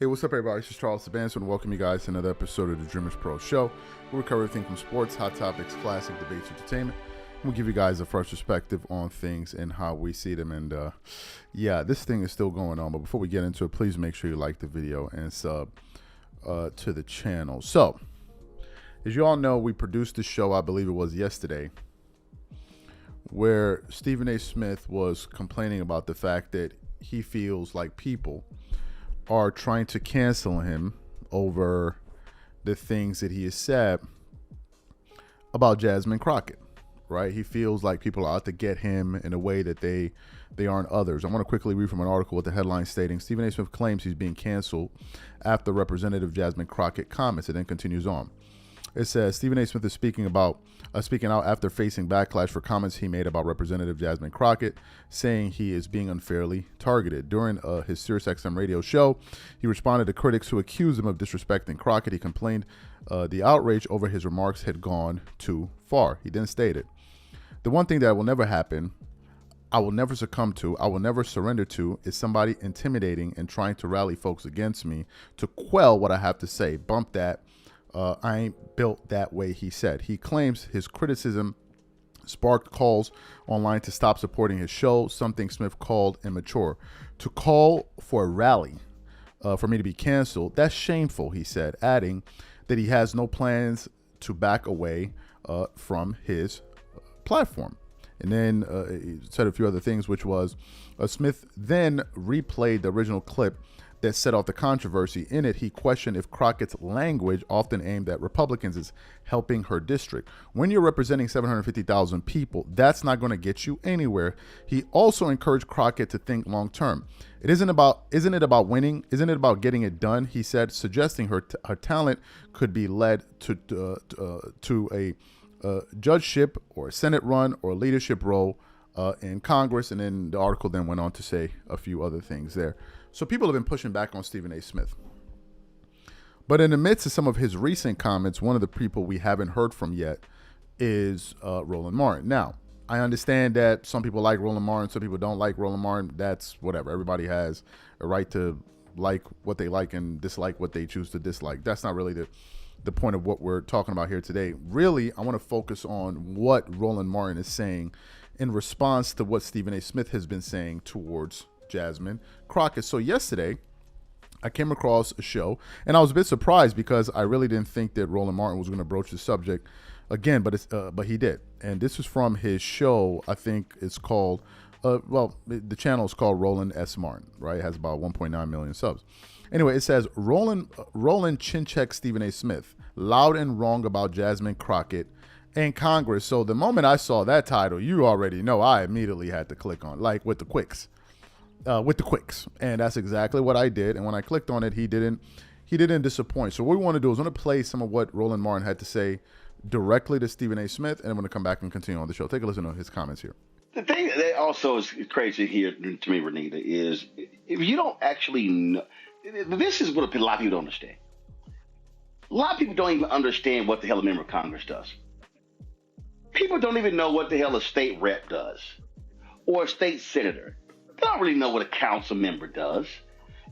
Hey, what's up, everybody? This is Charles Sabans, and welcome you guys to another episode of the Dreamers Pro Show. We cover everything from sports, hot topics, classic debates, entertainment. We'll give you guys a fresh perspective on things and how we see them. And yeah, this thing is still going on. But before we get into it, please make sure you like the video and sub to the channel. So, as you all know, we produced the show, I believe it was yesterday, where Stephen A. Smith was complaining about the fact that he feels like people are trying to cancel him over the things that he has said about Jasmine Crockett, right? He feels like people are out to get him in a way that they aren't others. I want to quickly read from an article with the headline stating, Stephen A. Smith claims he's being canceled after Representative Jasmine Crockett comments. It then continues on. It says, Stephen A. Smith is speaking out after facing backlash for comments he made about Representative Jasmine Crockett, saying he is being unfairly targeted. During his SiriusXM radio show, he responded to critics who accused him of disrespecting Crockett. He complained the outrage over his remarks had gone too far. He then stated, the one thing that will never happen, I will never succumb to, I will never surrender to, is somebody intimidating and trying to rally folks against me to quell what I have to say. Bump that. I ain't built that way, he said. He claims his criticism sparked calls online to stop supporting his show, something Smith called immature. To call for a rally for me to be canceled, that's shameful, he said, adding that he has no plans to back away from his platform. And then he said a few other things, which was Smith then replayed the original clip that set off the controversy. In it, he questioned if Crockett's language, often aimed at Republicans, is helping her district. When you're representing 750,000 people, that's not going to get you anywhere. He also encouraged Crockett to think long term. Isn't it about winning? Isn't it about getting it done? He said, suggesting her talent could be led to a judgeship or a Senate run or a leadership role in Congress. And then the article then went on to say a few other things there. So people have been pushing back on Stephen A. Smith. But in the midst of some of his recent comments, one of the people we haven't heard from yet is Roland Martin. Now, I understand that some people like Roland Martin, some people don't like Roland Martin. That's whatever. Everybody has a right to like what they like and dislike what they choose to dislike. That's not really the point of what we're talking about here today. Really, I want to focus on what Roland Martin is saying in response to what Stephen A. Smith has been saying towards Jasmine Crockett. So yesterday, I came across a show, and I was a bit surprised because I really didn't think that Roland Martin was going to broach the subject again, but he did. And this is from his show. I think it's called, the channel is called Roland S. Martin, right? It has about 1.9 million subs. Anyway, it says, Roland chin-check Stephen A. Smith, loud and wrong about Jasmine Crockett and Congress. So the moment I saw that title, you already know I immediately had to click on, like with the quicks. And that's exactly what I did. And when I clicked on it, he didn't disappoint. So what we want to do is I want to play some of what Roland Martin had to say directly to Stephen A. Smith, and I'm going to come back and continue on the show. Take a listen to his comments here. The thing that also is crazy here to me, Renita, is if you don't actually know, this is what a lot of people don't understand. A lot of people don't even understand what the hell a member of Congress does. People don't even know what the hell a state rep does or a state senator. They don't really know what a council member does.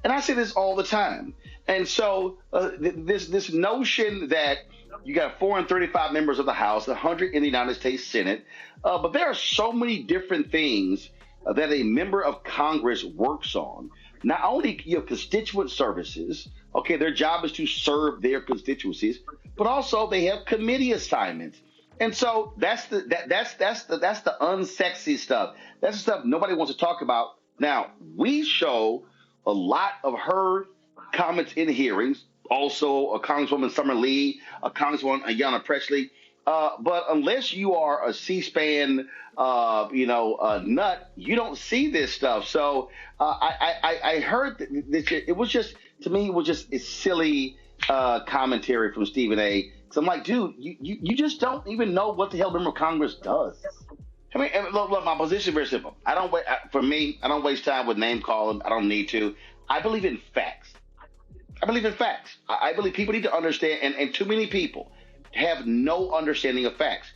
And I say this all the time. And so this notion that you got 435 members of the House, 100 in the United States Senate, but there are so many different things that a member of Congress works on. Not only your constituent services, okay, their job is to serve their constituencies, but also they have committee assignments. And so that's the unsexy stuff. That's the stuff nobody wants to talk about. Now, we show a lot of her comments in hearings, also a Congresswoman Summer Lee, a Congresswoman Ayanna Pressley. But unless you are a C-SPAN, nut, you don't see this stuff. So I heard that it was just, to me, it was just a silly commentary from Stephen A. Because I'm like, dude, you just don't even know what the hell member of Congress does. I mean, look, my position is very simple. I don't waste time with name calling. I don't need to. I believe in facts. I believe people need to understand, and too many people have no understanding of facts.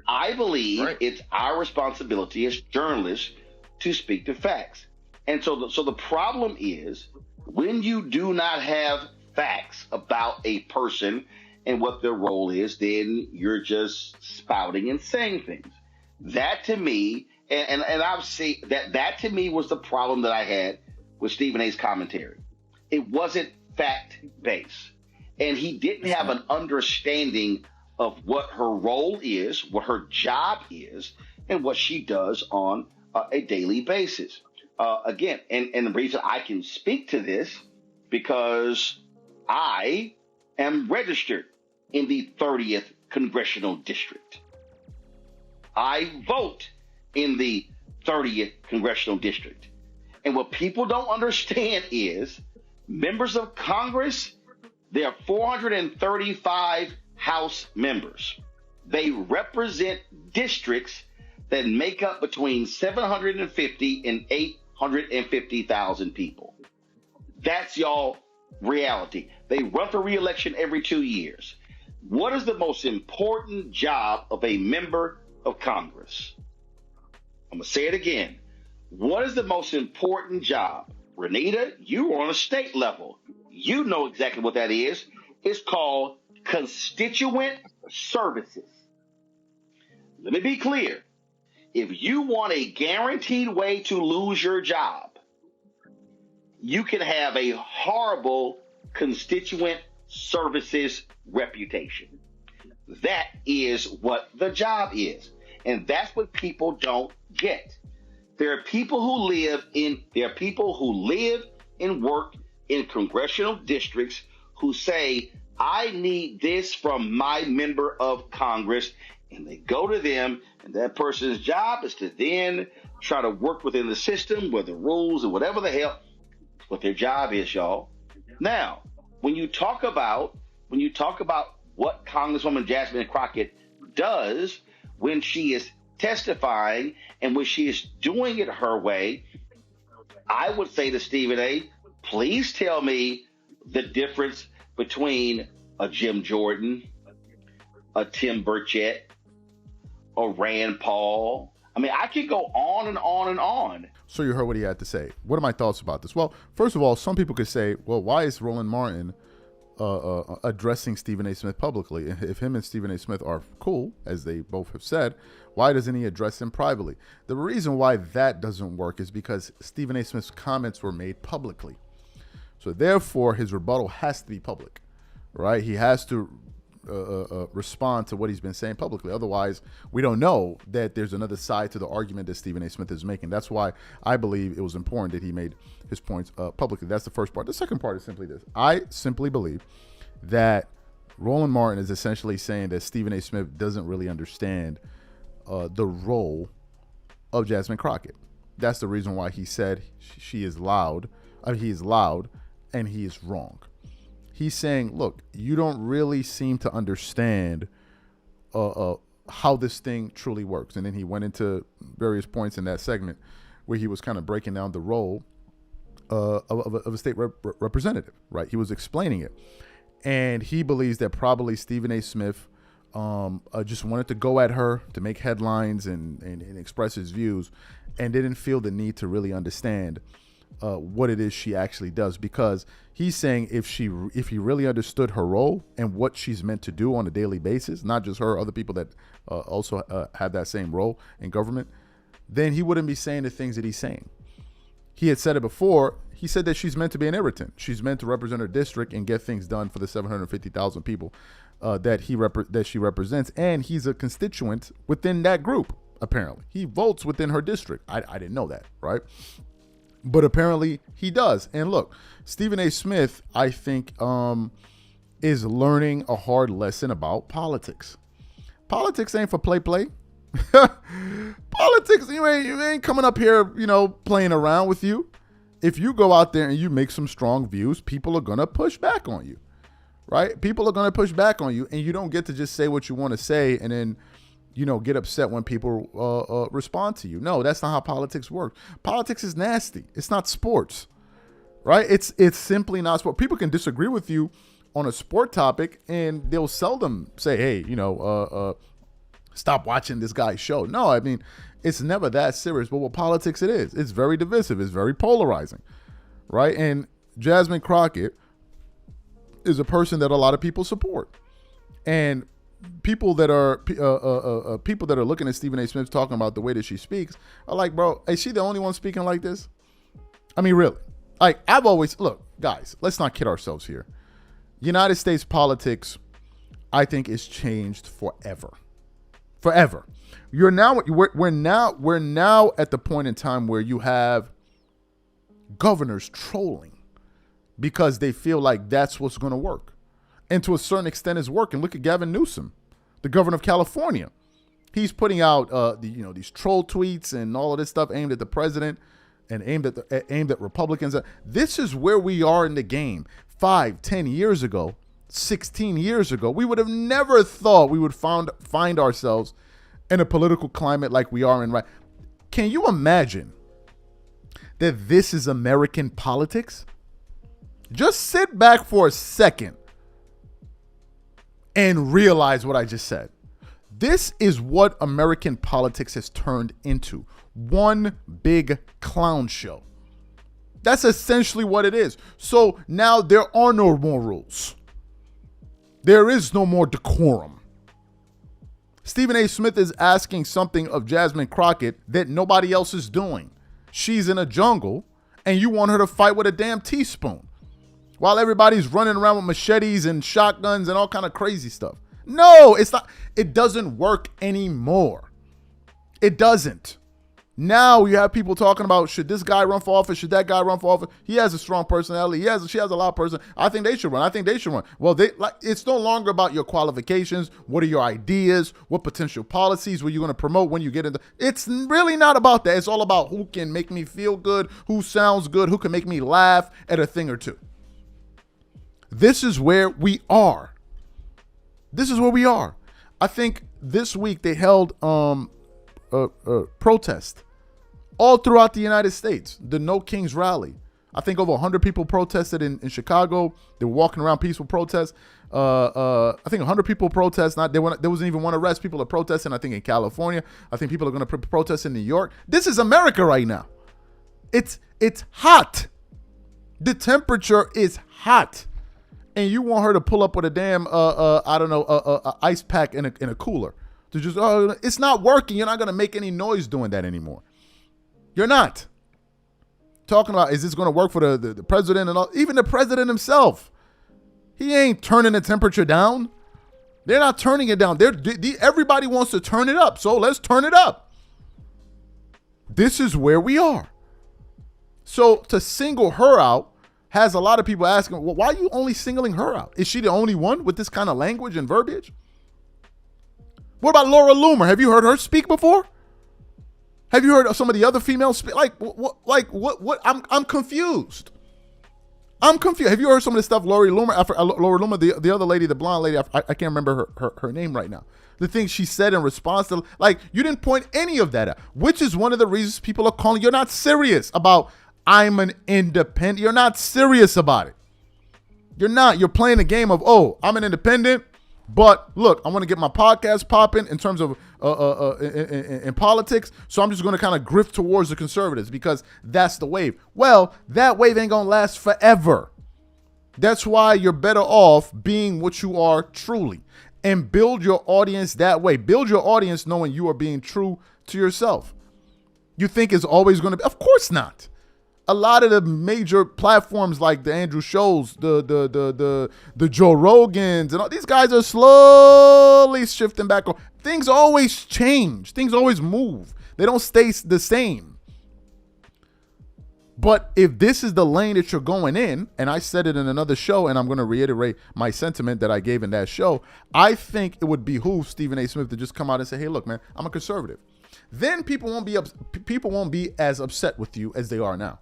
I believe it's our responsibility as journalists to speak to facts. And so the problem is When you do not have facts about a person and what their role is, then you're just spouting and saying things. That to me, and I've seen that to me was the problem that I had with Stephen A's commentary. It wasn't fact based, and he didn't have an understanding of what her role is, what her job is, and what she does on a daily basis. Again, and the reason I can speak to this because I am registered in the 30th Congressional District. I vote in the 30th Congressional District. And what people don't understand is members of Congress, there are 435 House members. They represent districts that make up between 750 and 850,000 people. That's y'all reality. They run for re-election every 2 years. What is the most important job of a member of Congress? I'm going to say it again. What is the most important job? Renita, you are on a state level. You know exactly what that is. It's called constituent services. Let me be clear. If you want a guaranteed way to lose your job, you can have a horrible constituent services reputation. That is what the job is. And that's what people don't get. There are people who live and work in congressional districts who say, I need this from my member of Congress. And they go to them, and that person's job is to then try to work within the system, with the rules and whatever the hell, what their job is, y'all. Now, when you talk about what Congresswoman Jasmine Crockett does when she is testifying and when she is doing it her way, I would say to Stephen A., please tell me the difference between a Jim Jordan, a Tim Burchett, a Rand Paul. I mean, I could go on and on and on. So you heard what he had to say. What are my thoughts about this? Well, first of all, some people could say, well, why is Roland Martin addressing Stephen A. Smith publicly? If him and Stephen A. Smith are cool, as they both have said, why doesn't he address him privately? The reason why that doesn't work is because Stephen A. Smith's comments were made publicly. So therefore, his rebuttal has to be public, right? He has to respond to what he's been saying publicly. Otherwise, we don't know that there's another side to the argument that Stephen A. Smith is making. That's why I believe it was important that he made his points publicly. That's the first part. The second part is simply this. I simply believe that Roland Martin is essentially saying that Stephen A. Smith doesn't really understand the role of Jasmine Crockett. That's the reason why he said she is loud. I mean, he is loud and he is wrong. He's saying, look, you don't really seem to understand how this thing truly works. And then he went into various points in that segment where he was kind of breaking down the role of a state representative, right? He was explaining it. And he believes that probably Stephen A. Smith just wanted to go at her to make headlines and express his views and didn't feel the need to really understand what it is she actually does, because he's saying if he really understood her role and what she's meant to do on a daily basis, not just her, other people that also have that same role in government, then he wouldn't be saying the things that he's saying. He had said it before. He said that she's meant to be an irritant. She's meant to represent her district and get things done for the 750,000 people that she represents, and he's a constituent within that group. Apparently, he votes within her district. I didn't know that, right? But apparently he does. And look, Stephen A. Smith, I think, is learning a hard lesson about politics. Politics ain't for play. Politics, you ain't coming up here, playing around with you. If you go out there and you make some strong views, people are going to push back on you, right? People are going to push back on you, and you don't get to just say what you want to say and then get upset when people respond to you. No, that's not how politics works. Politics is nasty. It's not sports, right? It's simply not sport. People can disagree with you on a sport topic, and they'll seldom say, hey, stop watching this guy's show. No, I mean, it's never that serious. But with politics, it is. It's very divisive. It's very polarizing, right? And Jasmine Crockett is a person that a lot of people support, and people that are people that are looking at Stephen A. Smith talking about the way that she speaks are like, bro, is she the only one speaking like this? I mean, really? Like, I've always, look, guys, let's not kid ourselves here. United States politics, I think, is changed forever. Forever. We're now at the point in time where you have governors trolling because they feel like that's what's going to work. And to a certain extent, it's working. Look at Gavin Newsom, the governor of California. He's putting out these troll tweets and all of this stuff aimed at the president and aimed at Republicans. This is where we are in the game. 5, 10 years ago, 16 years ago, we would have never thought we would find ourselves in a political climate like we are in right. Can you imagine that this is American politics? Just sit back for a second and realize what I just said. This is what American politics has turned into. One big clown show. That's essentially what it is. So now there are no more rules. There is no more decorum. Stephen A. Smith is asking something of Jasmine Crockett that nobody else is doing. She's in a jungle, and you want her to fight with a damn teaspoon while everybody's running around with machetes and shotguns and all kind of crazy stuff. No, it's not. It doesn't work anymore. It doesn't. Now you have people talking about, should this guy run for office? Should that guy run for office? He has a strong personality. She has a lot of person. I think they should run. I think they should run. Well, it's no longer about your qualifications. What are your ideas? What potential policies were you going to promote when you get into? It's really not about that. It's all about who can make me feel good, who sounds good, who can make me laugh at a thing or two. This is where we are. This is where we are. I think this week they held a protest all throughout the United States, the No Kings rally. I think over 100 people protested in Chicago. They were walking around peaceful protests. I think 100 people protest. There wasn't even one arrest. People are protesting, I think, in California. I think people are going to protest in New York. This is America right now. It's hot. The temperature is hot. And you want her to pull up with a damn, ice pack in a cooler. To just, it's not working. You're not going to make any noise doing that anymore. You're not. Talking about, is this going to work for the president and all? Even the president himself. He ain't turning the temperature down. They're not turning it down. Everybody wants to turn it up. So let's turn it up. This is where we are. So to single her out has a lot of people asking, well, why are you only singling her out? Is she the only one with this kind of language and verbiage? What about Laura Loomer? Have you heard her speak before? Have you heard of some of the other females speak? What? I'm confused. I'm confused. Have you heard some of the stuff Laura Loomer, the other lady, the blonde lady, I can't remember her name right now. The things she said in response to, you didn't point any of that out, which is one of the reasons people are calling. You're not serious about, I'm an independent. You're not serious about it. You're not. You're playing the game of, I'm an independent. But look, I want to get my podcast popping in terms of in politics. So I'm just going to kind of grift towards the conservatives because that's the wave. Well, that wave ain't going to last forever. That's why you're better off being what you are truly and build your audience that way. Build your audience knowing you are being true to yourself. You think it's always going to be? Of course not. A lot of the major platforms like the Andrew Schultz, the Joe Rogans, and all these guys are slowly shifting back. Things always change. Things always move. They don't stay the same. But if this is the lane that you're going in, and I said it in another show, and I'm going to reiterate my sentiment that I gave in that show, I think it would behoove Stephen A. Smith to just come out and say, hey, look, man, I'm a conservative. Then people won't be as upset with you as they are now.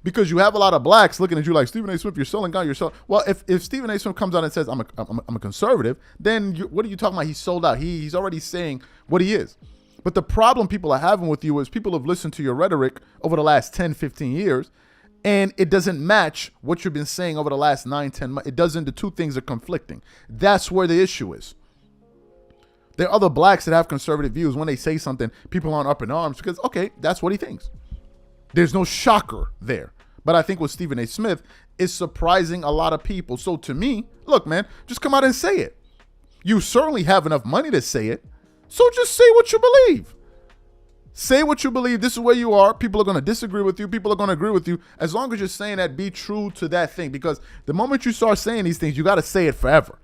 Because you have a lot of blacks looking at you like, Stephen A. Smith, you're selling out, you're selling. Well, if Stephen A. Smith comes out and says, I'm a conservative, then what are you talking about? He's sold out. He's already saying what he is. But the problem people are having with you is people have listened to your rhetoric over the last 10, 15 years, and it doesn't match what you've been saying over the last 9, 10 months. It doesn't. The two things are conflicting. That's where the issue is. There are other blacks that have conservative views. When they say something, people aren't up in arms because, okay, that's what he thinks. There's no shocker there. But I think with Stephen A. Smith, is surprising a lot of people. So to me, look, man, just come out and say it. You certainly have enough money to say it. So just say what you believe. Say what you believe. This is where you are. People are going to disagree with you. People are going to agree with you. As long as you're saying that, be true to that thing. Because the moment you start saying these things, you got to say it forever.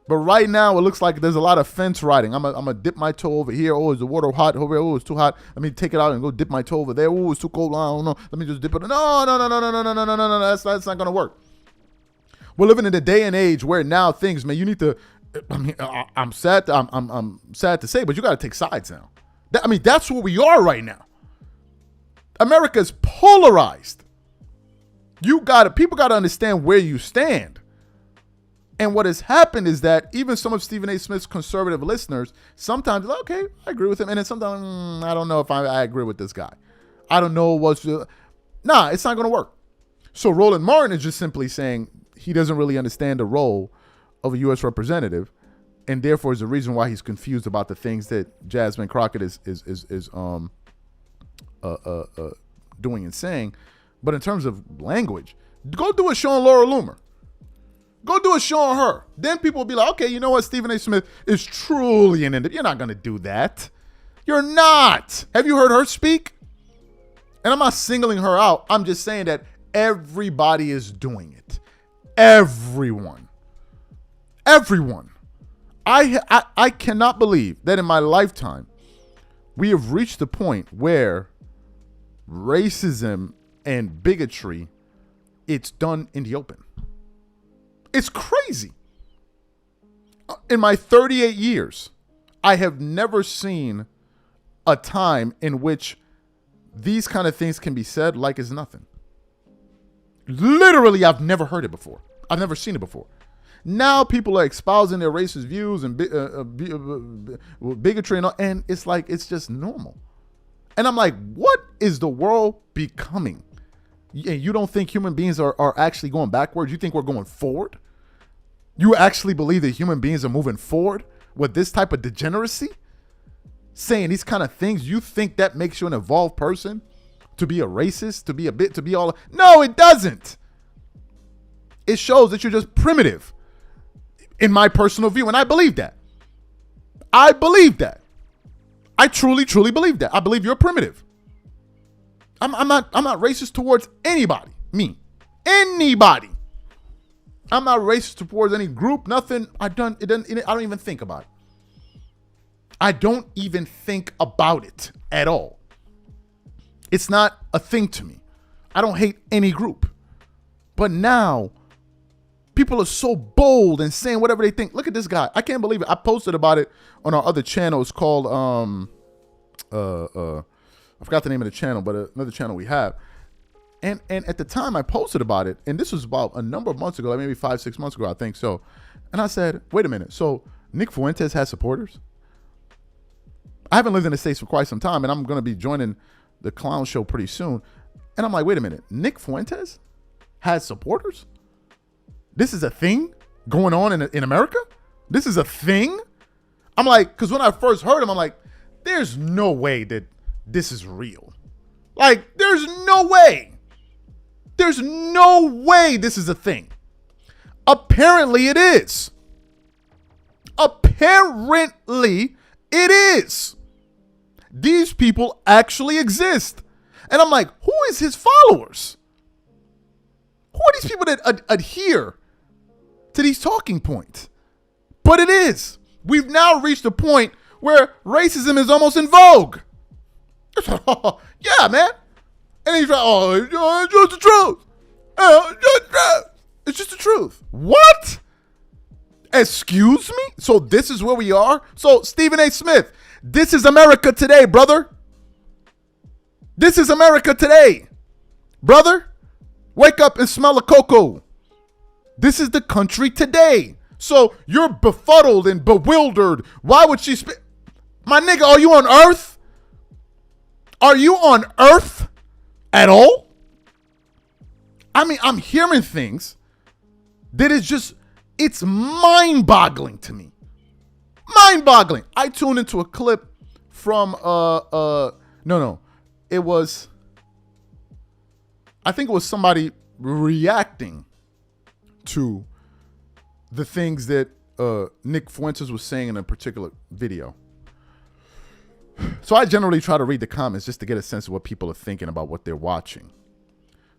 But right now, it looks like there's a lot of fence riding. I'm going to dip my toe over here. Oh, is the water hot? Over here? Oh, it's too hot. Let me take it out and go dip my toe over there. Oh, it's too cold. I don't know. Let me just dip it. No. That's not going to work. We're living in a day and age where now things, man, you need to, I mean, I'm sad to say, but you got to take sides now. I mean, that's where we are right now. America's polarized. People got to understand where you stand. And what has happened is that even some of Stephen A. Smith's conservative listeners, sometimes, okay, I agree with him. And then sometimes, I don't know if I agree with this guy. I don't know it's not going to work. So Roland Martin is just simply saying he doesn't really understand the role of a U.S. representative, and therefore is the reason why he's confused about the things that Jasmine Crockett is doing and saying. But in terms of language, go do a show on Laura Loomer. Go do a show on her. Then people will be like, okay, you know what? Stephen A. Smith is truly an independent. You're not going to do that. You're not. Have you heard her speak? And I'm not singling her out. I'm just saying that everybody is doing it. Everyone. I cannot believe that in my lifetime, we have reached the point where racism and bigotry, it's done in the open. It's crazy. In my 38 years, I have never seen a time in which these kind of things can be said like it's nothing. Literally, I've never heard it before. I've never seen it before. Now people are espousing their racist views and bigotry and all, and it's like it's just normal. And I'm like, what is the world becoming? And you don't think human beings are actually going backwards? You think we're going forward? You actually believe that human beings are moving forward with this type of degeneracy? Saying these kind of things, you think that makes you an evolved person? To be a racist? To be all... No, it doesn't. It shows that you're just primitive. In my personal view, and I believe that. I truly, truly believe that. I believe you're primitive. I'm not racist towards anybody. Me. Anybody. I'm not racist towards any group, nothing. I don't even think about it. I don't even think about it at all. It's not a thing to me. I don't hate any group. But now, people are so bold and saying whatever they think. Look at this guy. I can't believe it. I posted about it on our other channel. It's called, I forgot the name of the channel, but another channel we have. And at the time I posted about it, and this was about a number of months ago, like maybe 5-6 months ago, I think so. And I said, wait a minute. So Nick Fuentes has supporters? I haven't lived in the States for quite some time, and I'm going to be joining the clown show pretty soon. And I'm like, wait a minute. Nick Fuentes has supporters? This is a thing going on in America? This is a thing? I'm like, because when I first heard him, I'm like, there's no way that this is real. Like, there's no way. There's no way this is a thing. Apparently it is. Apparently it is. These people actually exist. And I'm like, who is his followers? Who are these people that adhere to these talking points? But it is. We've now reached a point where racism is almost in vogue. Yeah, man. And he's like, oh, it's just the truth. It's just the truth. What? Excuse me? So this is where we are? So Stephen A. Smith, this is America today, brother. This is America today. Brother, wake up and smell a cocoa. This is the country today. So you're befuddled and bewildered. Why would she my nigga, are you on Earth? Are you on Earth at all? I mean, I'm hearing things that is just, it's mind-boggling to me. Mind-boggling. I tuned into a clip from, it was, I think it was somebody reacting to the things that Nick Fuentes was saying in a particular video. So I generally try to read the comments just to get a sense of what people are thinking about what they're watching.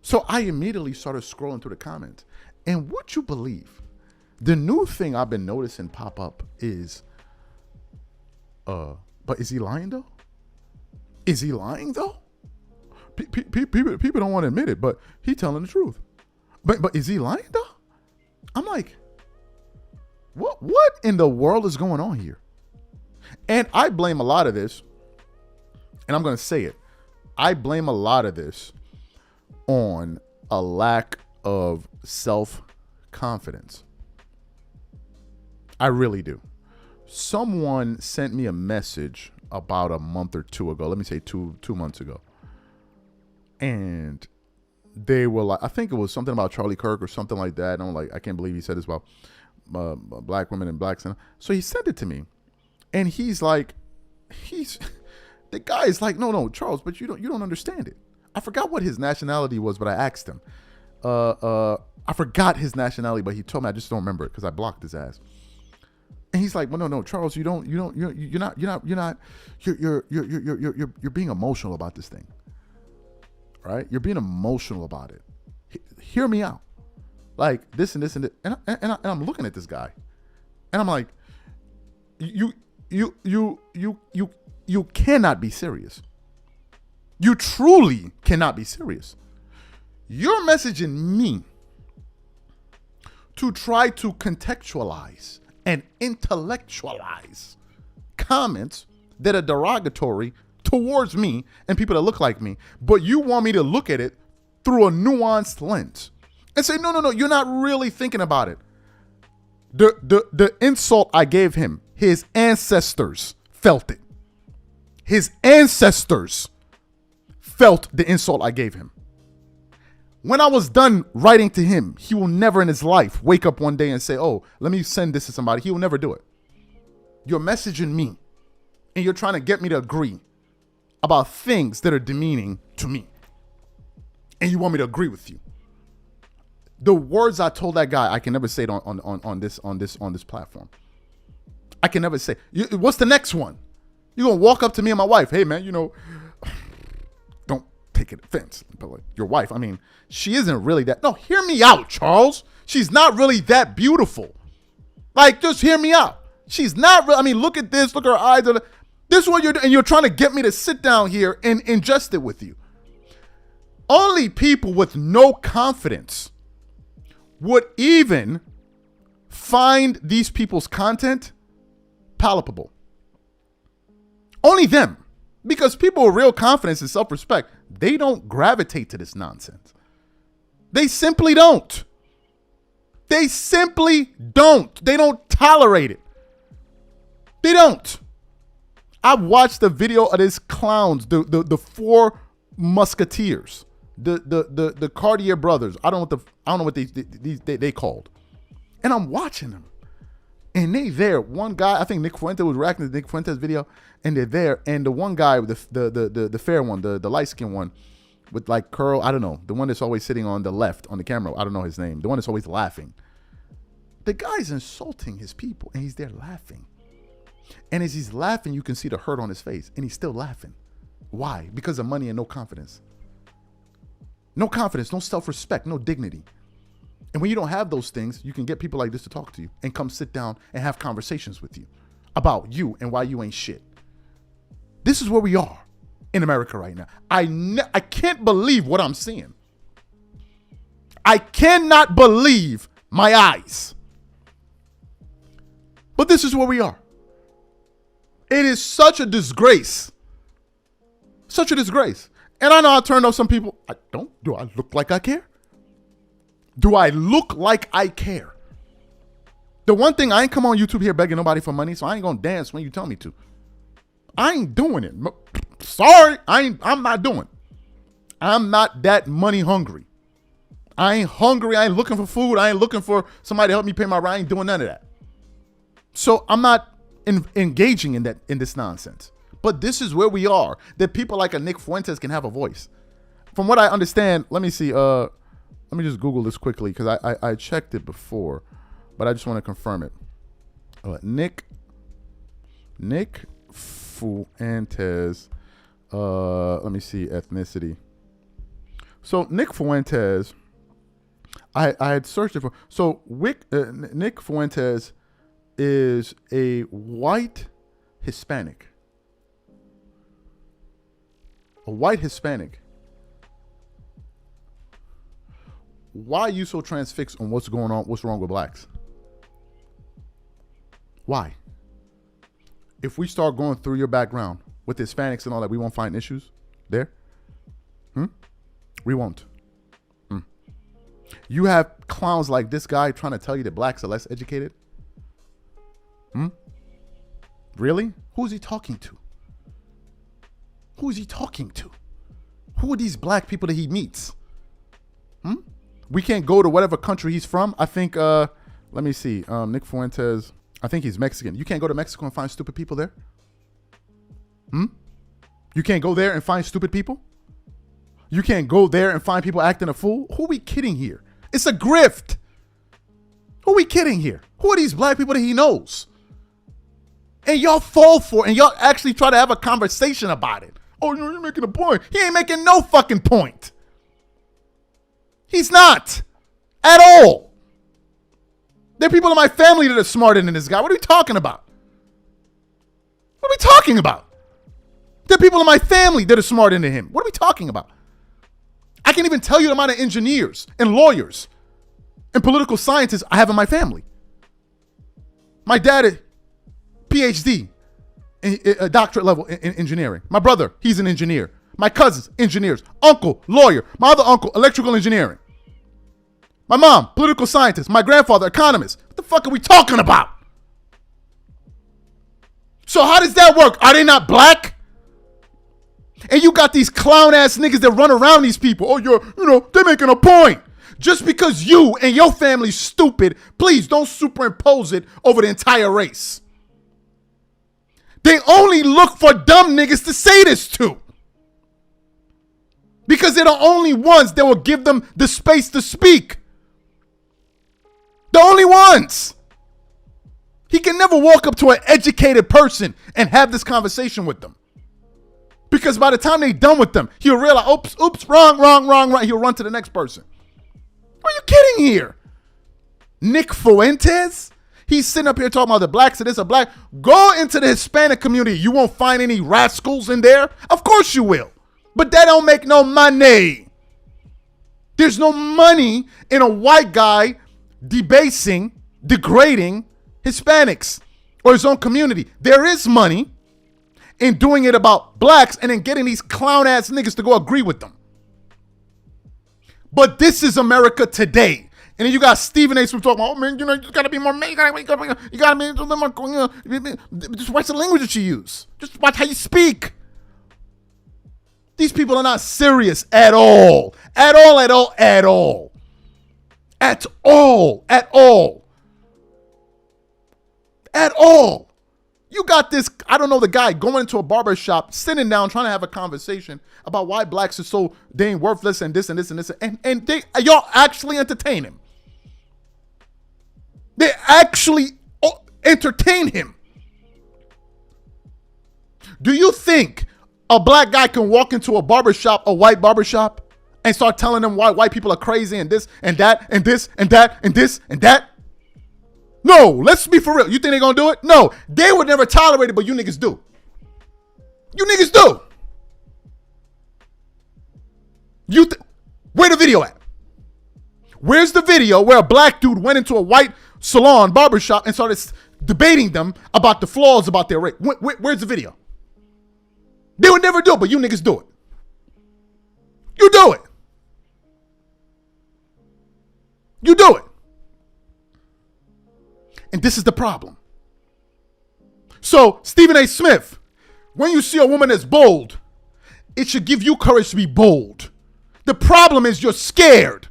So I immediately started scrolling through the comments. And would you believe, the new thing I've been noticing pop up is, but is he lying though? Is he lying though? People don't want to admit it, but he telling the truth. But is he lying though? I'm like, what in the world is going on here? And I blame a lot of this, and I'm going to say it. I blame a lot of this on a lack of self-confidence. I really do. Someone sent me a message about a month or two ago. Let me say two months ago. And they were like, I think it was something about Charlie Kirk or something like that. And I'm like, I can't believe he said this about black women and blacks. So he sent it to me. And he's like, the guy is like, no, Charles, but you don't understand it. I forgot what his nationality was, but I asked him. I forgot his nationality, but he told me. I just don't remember it because I blocked his ass. And he's like, well, no, Charles, you're being emotional about this thing, right? You're being emotional about it. Hear me out, like this and this and that. And I'm looking at this guy, and I'm like, you cannot be serious. You truly cannot be serious. You're messaging me to try to contextualize and intellectualize comments that are derogatory towards me and people that look like me, but you want me to look at it through a nuanced lens and say, no, you're not really thinking about it. The insult I gave him, his ancestors felt it. His ancestors felt the insult I gave him. When I was done writing to him, he will never in his life wake up one day and say, oh, let me send this to somebody. He will never do it. You're messaging me and you're trying to get me to agree about things that are demeaning to me. And you want me to agree with you. The words I told that guy, I can never say it on this platform. I can never say, what's the next one? You're going to walk up to me and my wife. Hey, man, don't take it offense. But like your wife, I mean, she isn't really that. No, hear me out, Charles. She's not really that beautiful. Like, just hear me out. She's not really, I mean, look at this. Look at her eyes. This is what you're doing. And you're trying to get me to sit down here and ingest it with you. Only people with no confidence would even find these people's content palatable. Only them. Because people with real confidence and self-respect, they don't gravitate to this nonsense. They simply don't. They simply don't. They don't tolerate it. They don't. I watched the video of these clowns, the four musketeers, the Cartier brothers. I don't know what they called. And I'm watching them. And they there. One guy, I think Nick Fuentes was reacting to Nick Fuentes' video, and they're there. And the one guy, the fair one, the light-skinned one, with like curl, I don't know, the one that's always sitting on the left on the camera, I don't know his name, the one that's always laughing. The guy's insulting his people, and he's there laughing. And as he's laughing, you can see the hurt on his face, and he's still laughing. Why? Because of money and no confidence. No confidence, no self-respect, no dignity. And when you don't have those things, you can get people like this to talk to you and come sit down and have conversations with you about you and why you ain't shit. This is where we are in America right now. I can't believe what I'm seeing. I cannot believe my eyes. But this is where we are. It is such a disgrace. Such a disgrace. And I know I turned off some people. Do I look like I care? Do I look like I care? The one thing, I ain't come on YouTube here begging nobody for money, so I ain't gonna dance when you tell me to. I ain't doing it. Sorry, I'm not doing it. I'm not that money hungry. I ain't hungry. I ain't looking for food. I ain't looking for somebody to help me pay my rent. I ain't doing none of that. So I'm not engaging in this nonsense. But this is where we are. That people like a Nick Fuentes can have a voice. From what I understand, let me see. let me just Google this quickly because I checked it before, but I just want to confirm it. Nick Fuentes. Let me see ethnicity. So Nick Fuentes, I had searched it for. So Nick Fuentes is a white Hispanic. A white Hispanic. Why are you so transfixed on what's going on? What's wrong with blacks? Why? If we start going through your background with Hispanics and all that, we won't find issues there? We won't. You have clowns like this guy trying to tell you that blacks are less educated? Really? Who is he talking to? Who is he talking to? Who are these black people that he meets? We can't go to whatever country he's from. I think, let me see. Nick Fuentes, I think he's Mexican. You can't go to Mexico and find stupid people there? You can't go there and find stupid people? You can't go there and find people acting a fool? Who are we kidding here? It's a grift. Who are we kidding here? Who are these black people that he knows? And y'all fall for it, and y'all actually try to have a conversation about it. Oh, you're making a point. He ain't making no fucking point. He's not. At all. There are people in my family that are smarter than this guy. What are we talking about? What are we talking about? There are people in my family that are smarter than him. What are we talking about? I can't even tell you the amount of engineers and lawyers and political scientists I have in my family. My dad, PhD, a doctorate level in engineering. My brother, he's an engineer. My cousins, engineers. Uncle, lawyer. My other uncle, electrical engineering. My mom, political scientist. My grandfather, economist. What the fuck are we talking about? So how does that work? Are they not black? And you got these clown ass niggas that run around these people. Oh, they're making a point. Just because you and your family's stupid, please don't superimpose it over the entire race. They only look for dumb niggas to say this to. Because they're the only ones that will give them the space to speak. The only ones. He can never walk up to an educated person and have this conversation with them. Because by the time they're done with them, he'll realize, oops, wrong. He'll run to the next person. Are you kidding here? Nick Fuentes? He's sitting up here talking about the blacks and this a black. Go into the Hispanic community. You won't find any rascals in there. Of course you will. But that don't make no money. There's no money in a white guy debasing, degrading Hispanics or his own community. There is money in doing it about blacks and then getting these clown ass niggas to go agree with them. But this is America today. And then you got Stephen A. Smith talking about, oh man, you gotta be more, you gotta be a little more, just watch the language that you use. Just watch how you speak. These people are not serious at all. At all. You got this, I don't know, the guy going into a barber shop, sitting down, trying to have a conversation about why blacks are so dang worthless and this and this and this. And y'all actually entertain him. They actually entertain him. Do you think a black guy can walk into a barbershop, a white barbershop, and start telling them why white people are crazy and this and that and this and that and this and that? No, let's be for real. You think they're going to do it? No, they would never tolerate it, but you niggas do. You niggas do. Where the video at? Where's the video where a black dude went into a white salon barbershop and started debating them about the flaws about their race? Where's the video? They would never do it, but you niggas do it. You do it. You do it. And this is the problem. So, Stephen A. Smith, when you see a woman that's bold, it should give you courage to be bold. The problem is you're scared.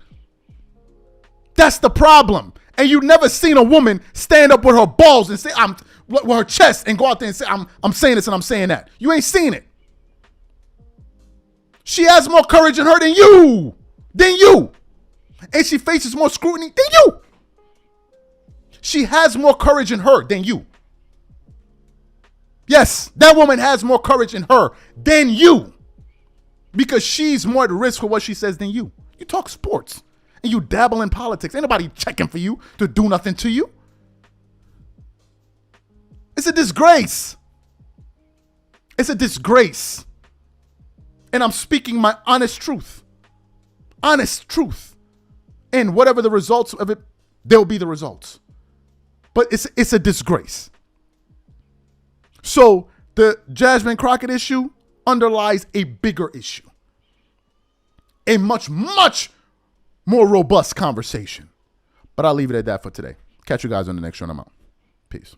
That's the problem. And you've never seen a woman stand up with her balls and say, with her chest and go out there and say, I'm saying this and I'm saying that. You ain't seen it. She has more courage in her than you. And she faces more scrutiny than you. She has more courage in her than you. Yes, that woman has more courage in her than you. Because she's more at risk for what she says than you. You talk sports and you dabble in politics. Ain't nobody checking for you to do nothing to you. It's a disgrace. It's a disgrace. And I'm speaking my honest truth. Honest truth. And whatever the results of it, there'll be the results. But it's a disgrace. So the Jasmine Crockett issue underlies a bigger issue. A much, much more robust conversation. But I'll leave it at that for today. Catch you guys on the next show and I'm out. Peace.